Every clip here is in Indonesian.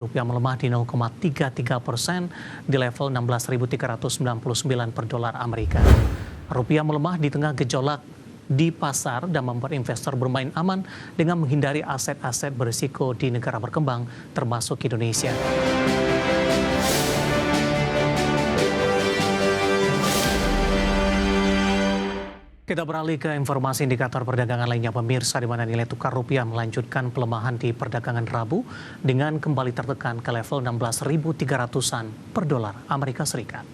Rupiah melemah di 0,33% di level 16.399 per dolar Amerika. Rupiah melemah di tengah gejolak di pasar dan membuat investor bermain aman dengan menghindari aset-aset berisiko di negara berkembang termasuk Indonesia. Kita beralih ke informasi indikator perdagangan lainnya pemirsa, di mana nilai tukar rupiah melanjutkan pelemahan di perdagangan Rabu dengan kembali tertekan ke level 16.300-an per dolar Amerika Serikat.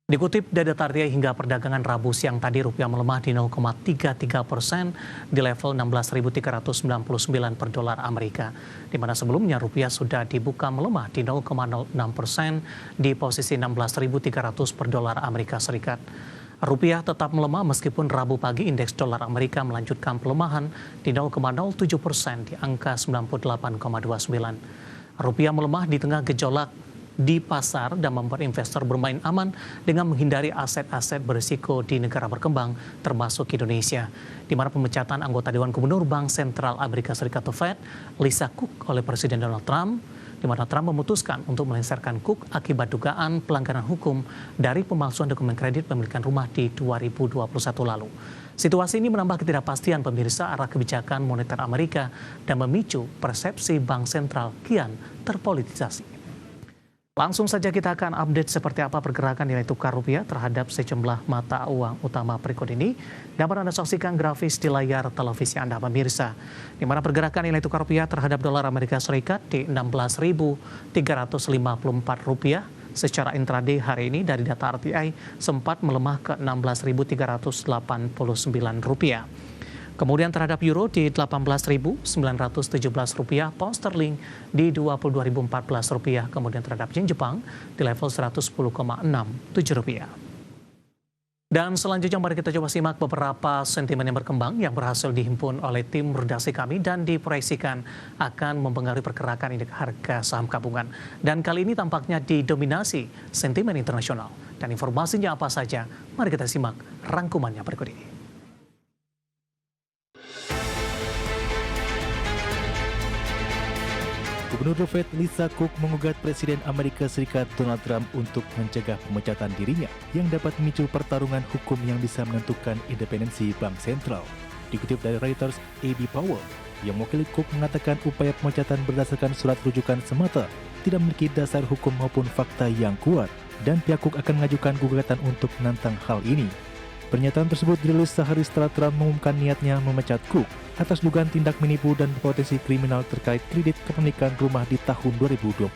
Dikutip data TARTI hingga perdagangan Rabu siang tadi, rupiah melemah di 0,33% di level 16.399 per dolar Amerika, di mana sebelumnya rupiah sudah dibuka melemah di 0,06% di posisi 16.300 per dolar Amerika Serikat. Rupiah tetap melemah meskipun Rabu pagi indeks dolar Amerika melanjutkan pelemahan di 0,07% di angka 98,29. Rupiah melemah di tengah gejolak di pasar dan membuat investor bermain aman dengan menghindari aset-aset berisiko di negara berkembang termasuk Indonesia, di mana pemecatan anggota Dewan Gubernur Bank Sentral Amerika Serikat atau Fed, Lisa Cook oleh Presiden Donald Trump, di mana Trump memutuskan untuk melengsarkan Cook akibat dugaan pelanggaran hukum dari pemalsuan dokumen kredit pemilikan rumah di 2021 lalu. Situasi ini menambah ketidakpastian pemirsa arah kebijakan moneter Amerika dan memicu persepsi Bank Sentral kian terpolitisasi. Langsung saja kita akan update seperti apa pergerakan nilai tukar rupiah terhadap sejumlah mata uang utama berikut ini. Dapat Anda saksikan grafis di layar televisi Anda pemirsa, di mana pergerakan nilai tukar rupiah terhadap dolar Amerika Serikat di 16.354 rupiah secara intraday hari ini. Dari data RTI sempat melemah ke 16.389 rupiah. Kemudian terhadap euro di 18.917 rupiah, pound sterling di 22.014 rupiah, kemudian terhadap yen Jepang di level 110,67 rupiah. Dan selanjutnya mari kita coba simak beberapa sentimen yang berkembang yang berhasil dihimpun oleh tim redaksi kami dan diproyeksikan akan mempengaruhi pergerakan indeks harga saham gabungan. Dan kali ini tampaknya didominasi sentimen internasional. Dan informasinya apa saja? Mari kita simak rangkumannya berikut ini. Gubernur Fed Lisa Cook mengugat Presiden Amerika Serikat Donald Trump untuk mencegah pemecatan dirinya yang dapat memicu pertarungan hukum yang bisa menentukan independensi bank sentral. Dikutip dari Reuters, A.B. Powell yang mewakili Cook mengatakan upaya pemecatan berdasarkan surat rujukan semata tidak memiliki dasar hukum maupun fakta yang kuat dan pihak Cook akan mengajukan gugatan untuk menantang hal ini. Pernyataan tersebut dirilis sehari setelah Trump mengumumkan niatnya memecat Cook atas dugaan tindak menipu dan potensi kriminal terkait kredit kepemilikan rumah di tahun 2021.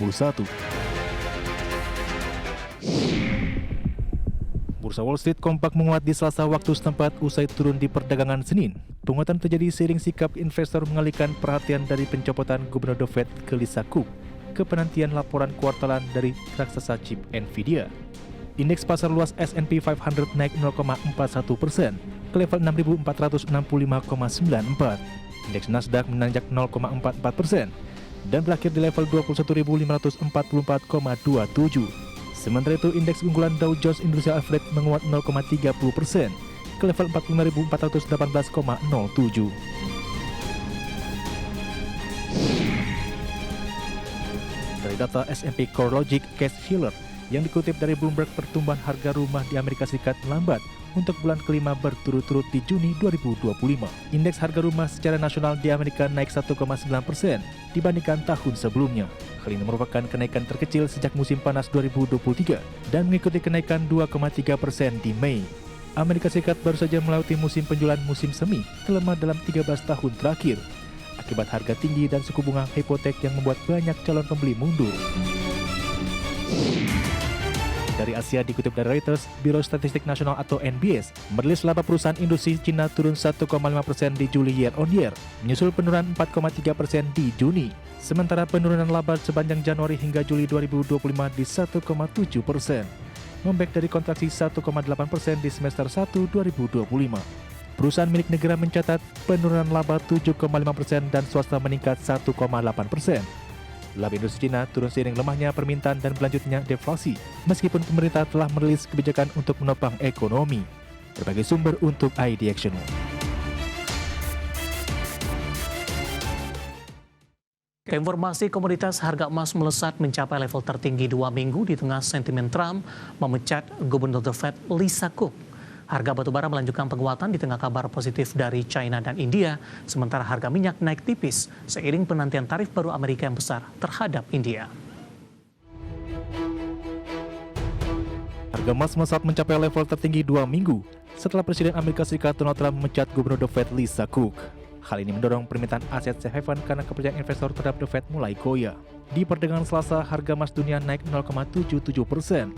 Bursa Wall Street kompak menguat di Selasa waktu setempat usai turun di perdagangan Senin. Penguatan terjadi seiring sikap investor mengalihkan perhatian dari pencopotan Gubernur Fed ke Lisa Cook ke penantian laporan kuartalan dari raksasa chip Nvidia. Indeks pasar luas S&P 500 naik 0,41% ke level 6.465,94. Indeks Nasdaq menanjak 0,44% dan berakhir di level 21.544,27. Sementara itu, indeks unggulan Dow Jones Industrial Average menguat 0,30% ke level 45.418,07. Dari data S&P CoreLogic Case-Shiller yang dikutip dari Bloomberg, pertumbuhan harga rumah di Amerika Serikat melambat untuk bulan kelima berturut-turut di Juni 2025. Indeks harga rumah secara nasional di Amerika naik 1,9% dibandingkan tahun sebelumnya. Hal ini merupakan kenaikan terkecil sejak musim panas 2023 dan mengikuti kenaikan 2,3% di Mei. Amerika Serikat baru saja melewati musim penjualan musim semi terlemah dalam 13 tahun terakhir akibat harga tinggi dan suku bunga hipotek yang membuat banyak calon pembeli mundur. Dari Asia, dikutip dari Reuters, Biro Statistik Nasional atau NBS merilis laba perusahaan industri Cina turun 1,5% di Juli year on year, menyusul penurunan 4,3% di Juni. Sementara penurunan laba sepanjang Januari hingga Juli 2025 di 1,7%, membaik dari kontraksi 1,8% di semester 1 2025. Perusahaan milik negara mencatat penurunan laba 7,5% dan swasta meningkat 1,8%. Laba industri Cina turun seiring lemahnya permintaan dan berlanjutnya deflasi, meskipun pemerintah telah merilis kebijakan untuk menopang ekonomi. Berbagai sumber untuk ID Action. Informasi komoditas harga emas melesat mencapai level tertinggi 2 minggu di tengah sentimen Trump memecat Gubernur The Fed Lisa Cook. Harga batubara melanjutkan penguatan di tengah kabar positif dari China dan India, sementara harga minyak naik tipis seiring penantian tarif baru Amerika yang besar terhadap India. Harga emas melesat mencapai level tertinggi 2 minggu setelah Presiden Amerika Serikat Donald Trump memecat Gubernur The Fed Lisa Cook. Hal ini mendorong permintaan aset safe haven karena kepercayaan investor terhadap The Fed mulai goyah. Di perdagangan Selasa, harga emas dunia naik 0,77%.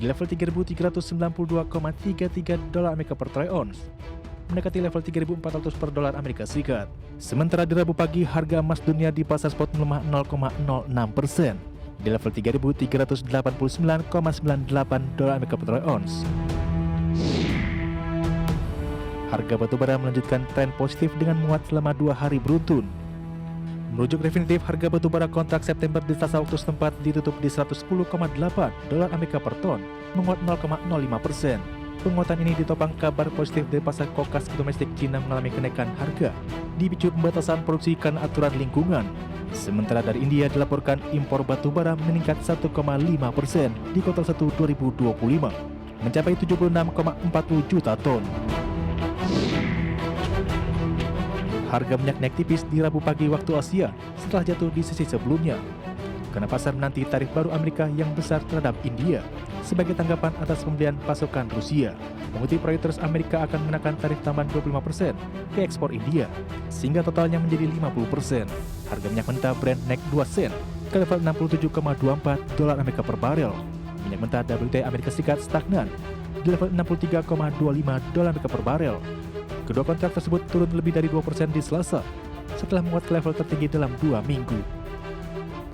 Di level 3.392,33 dolar Amerika per troy ounce, mendekati level 3.400 per dolar Amerika Serikat. Sementara di Rabu pagi, harga emas dunia di pasar spot melemah 0,06% di level 3.389,98 dolar Amerika per troy ounce. Harga batubara melanjutkan tren positif dengan menguat selama 2 hari beruntun. Merujuk definitif, harga batubara kontrak September di Selasa waktu setempat ditutup di 110,8 dolar Amerika per ton, menguat 0,05%. Penguatan ini ditopang kabar positif dari pasar kokas domestik Cina mengalami kenaikan harga, dipicu pembatasan produksi karena aturan lingkungan. Sementara dari India dilaporkan impor batubara meningkat 1,5% di kuartal 1 2025, mencapai 76,40 juta ton. Harga minyak naik tipis di Rabu pagi waktu Asia setelah jatuh di sesi sebelumnya, karena pasar menanti tarif baru Amerika yang besar terhadap India sebagai tanggapan atas pembelian pasokan Rusia. Mengutip Reuters, Amerika akan menaikkan tarif tambahan 25% ke ekspor India, sehingga totalnya menjadi 50%. Harga minyak mentah Brent naik 2 sen ke level 67,24 dolar Amerika per barel. Minyak mentah WTI Amerika Serikat stagnan di level 63,25 dolar Amerika per barel. Kedua kontrak tersebut turun lebih dari 2% di Selasa setelah menguat ke level tertinggi dalam 2 minggu.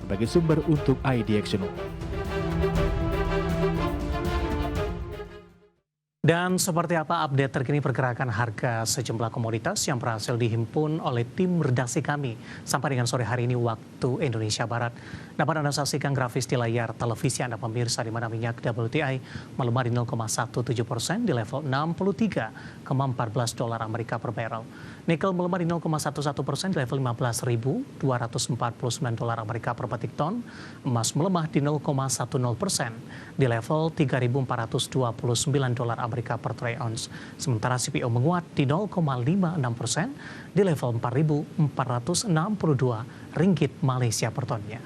Berbagai sumber untuk iDirectional. Dan seperti apa update terkini pergerakan harga sejumlah komoditas yang berhasil dihimpun oleh tim redaksi kami sampai dengan sore hari ini waktu Indonesia Barat. Dapat Anda saksikan grafis di layar televisi Anda pemirsa, di mana minyak WTI melemah di 0,17% di level 63,14 dolar Amerika per barrel. Nikel melemah di 0,11% di level 15.249 dolar Amerika per metric ton. Emas melemah di 0,10% di level 3.429 dolar Amerika per troy ounce. Sementara CPO menguat di 0,56% di level 4.462 ringgit Malaysia per tonnya.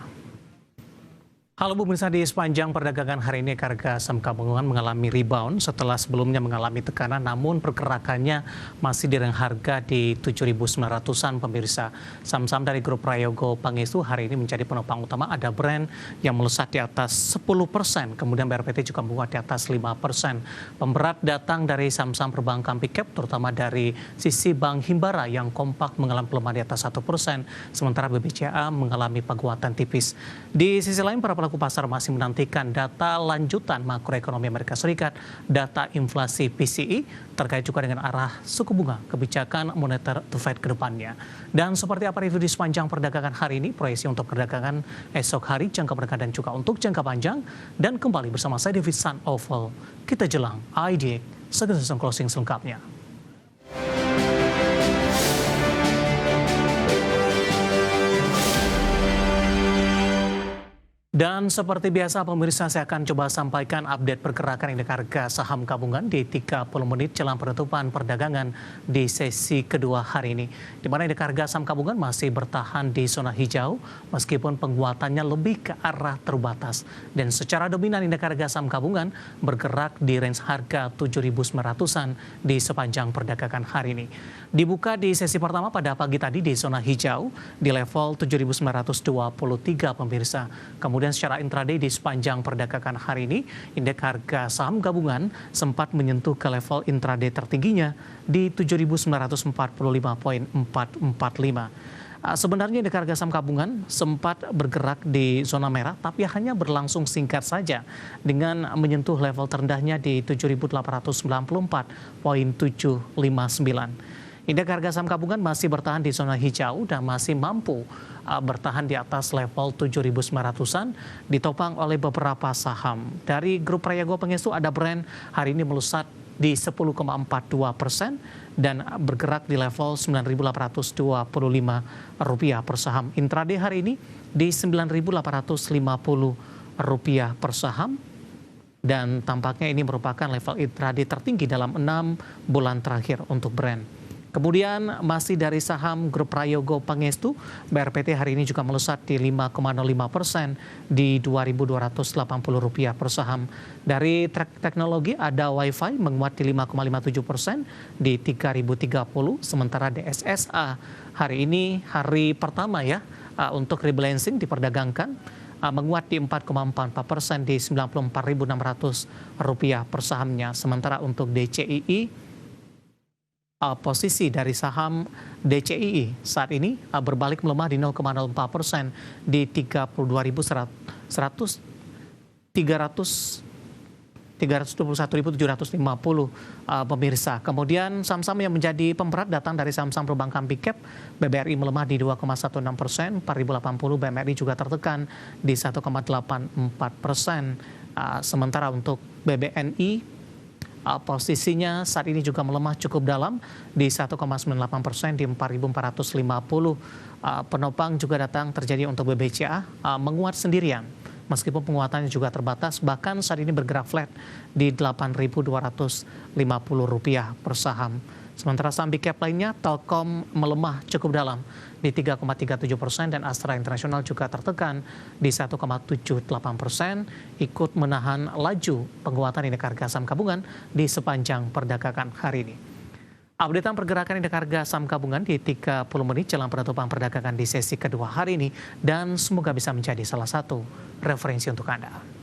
Halo pemirsa, di sepanjang perdagangan hari ini harga saham gabungan mengalami rebound setelah sebelumnya mengalami tekanan, namun pergerakannya masih di harga di 7.900-an pemirsa. Saham-saham dari grup Prayogo Pangestu hari ini menjadi penopang utama. Ada Brand yang melesat di atas 10%, kemudian BRPT juga menguat di atas 5%. Pemberat datang dari saham-saham perbankan Big Cap, terutama dari sisi Bank Himbara yang kompak mengalami pelemahan di atas 1%, sementara BBCA mengalami penguatan tipis. Di sisi lain, para pelaku pasar masih menantikan data lanjutan makroekonomi Amerika Serikat, data inflasi PCE, terkait juga dengan arah suku bunga kebijakan moneter The Fed ke depannya. Dan seperti apa review di sepanjang perdagangan hari ini, proyeksi untuk perdagangan esok hari, jangka perdagangan dan juga untuk jangka panjang. Dan kembali bersama saya David Sun Oval, kita jelang IDX segera closing selengkapnya. Dan seperti biasa pemirsa, saya akan coba sampaikan update pergerakan indeks harga saham gabungan di 30 menit jelang penutupan perdagangan di sesi kedua hari ini. Di mana indeks harga saham gabungan masih bertahan di zona hijau meskipun penguatannya lebih ke arah terbatas. Dan secara dominan indeks harga saham gabungan bergerak di range harga 7.900-an di sepanjang perdagangan hari ini. Dibuka di sesi pertama pada pagi tadi di zona hijau di level 7.923 pemirsa. Kemudian secara intraday di sepanjang perdagangan hari ini, indeks harga saham gabungan sempat menyentuh ke level intraday tertingginya di 7.945.445. Sebenarnya indeks harga saham gabungan sempat bergerak di zona merah, tapi hanya berlangsung singkat saja dengan menyentuh level terendahnya di 7.894.759. Indeks harga saham gabungan masih bertahan di zona hijau dan masih mampu bertahan di atas level 7.900-an, ditopang oleh beberapa saham. Dari grup Prayogo Pangestu ada Brand hari ini melesat di 10,42% dan bergerak di level Rp9.825 per saham. Intraday hari ini di Rp9.850 per saham dan tampaknya ini merupakan level intraday tertinggi dalam 6 bulan terakhir untuk Brent. Kemudian masih dari saham Grup Prayogo Pangestu, BRPT hari ini juga melesat di 5,05% di Rp2.280 per saham. Dari teknologi ada Wi-Fi menguat di 5,57% di Rp3.030, sementara DSSA hari ini hari pertama ya untuk rebalancing diperdagangkan menguat di 4,44% di Rp94.600 per sahamnya. Sementara untuk DCII, posisi dari saham DCII saat ini berbalik melemah di 0,04% di 321.750 pemirsa. Kemudian saham-saham yang menjadi pemberat datang dari saham-saham perbankan big cap. BBRI melemah di 2,16%, 4.080. BMRI juga tertekan di 1,84%. Sementara untuk BBNI posisinya saat ini juga melemah cukup dalam di 1,98% di 4.450. Penopang juga datang terjadi untuk BBCA menguat sendirian. Meskipun penguatannya juga terbatas, bahkan saat ini bergerak flat di Rp8.250 per saham. Sementara saham big cap lainnya, Telkom melemah cukup dalam di 3,37% dan Astra Internasional juga tertekan di 1,78%, ikut menahan laju penguatan indeks harga saham gabungan di sepanjang perdagangan hari ini. Updatean pergerakan indeks harga saham gabungan di 30 menit jelang penutupan perdagangan di sesi kedua hari ini dan semoga bisa menjadi salah satu referensi untuk Anda.